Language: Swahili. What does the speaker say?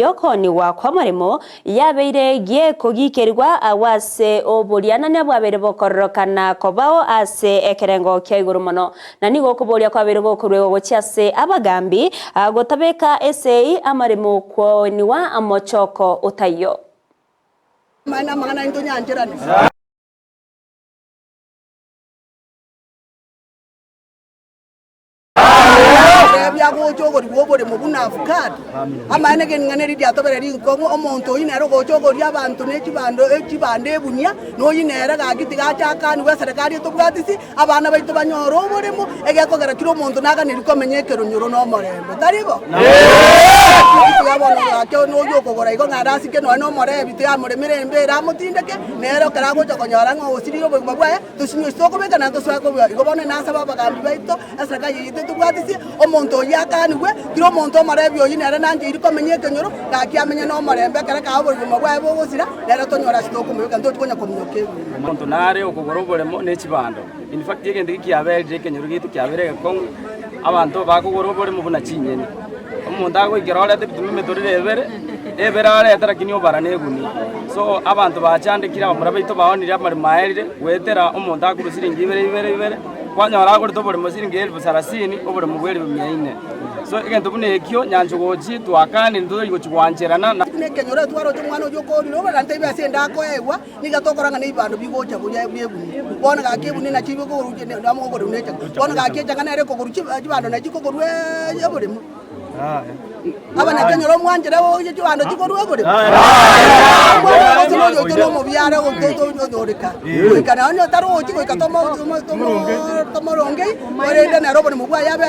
Yokoni wa kwa marimo yabeire gie kugikerwa awase oburiana ne bwabere bokorokana kobao ase ekerengo kya iguru mono na nigo kuboria kwabere bokorwe gochiase abagambi gotabeka ese amarimo kwoniwa amochoko utayo mana into nyanjerane Gochogori wobore mubuna avocado amane ngane ridi atobere rinko omonto inero gochogori abantu nekibando ebunya no yinera gagiti gachakani we serikali tobwatisi abana baito banyoro oboremo egekogera kiro omonto naganiri komenyekero nyoro no morembe taribo yabona acho no yokogora igo ngarasi ke no morembe tiamoremere embera mutindeke nero karago chokonyora ngo osiriyo bwabwa tusinyo soko beka na tosako igo bone nasaba bagambi baito serikali yite tobwatisi omonto yakaniwe kiro monto marebyo yinera nanje iri komenyeke nyoro gakiamenya no marembe kare ka buri mabwa bo gusira rero tonyora sitoko mubika ndo tikonya komunyoke monto nare okugoroboremo n'ekibando in fact yegende kiabeje kenyoro gitu kiabere ko abantu bakugorobore mubuna chinyeni omuntu agoikera orete bitume torire ebere aretera kinyo baraneguni so abantu bachandikira amurabaito baonire amari maerire wetera omuntu akurusiringi ibere kwanyora agorito buri musiringi 1030 obure mugweri 400 so igento bune ekyo nyanjugoji twakani ndo gochigwanjerana ne kenyora twaro tumwana ojokori no barante byase ndako ewa nigatokoranga ne ibando bigocha buya bwebuni bona gakebuni na chibi ko ruje ndamo ko runecha bona gakecha kana ere ko ruchi ibando na chiko korwe yabure mu abana kenyora mwanjere wo chibando chiko rwe bure no mo byara o to doreka kana onyo taro chiko ikatomo tomoronge ore ndana robone mugwa yabe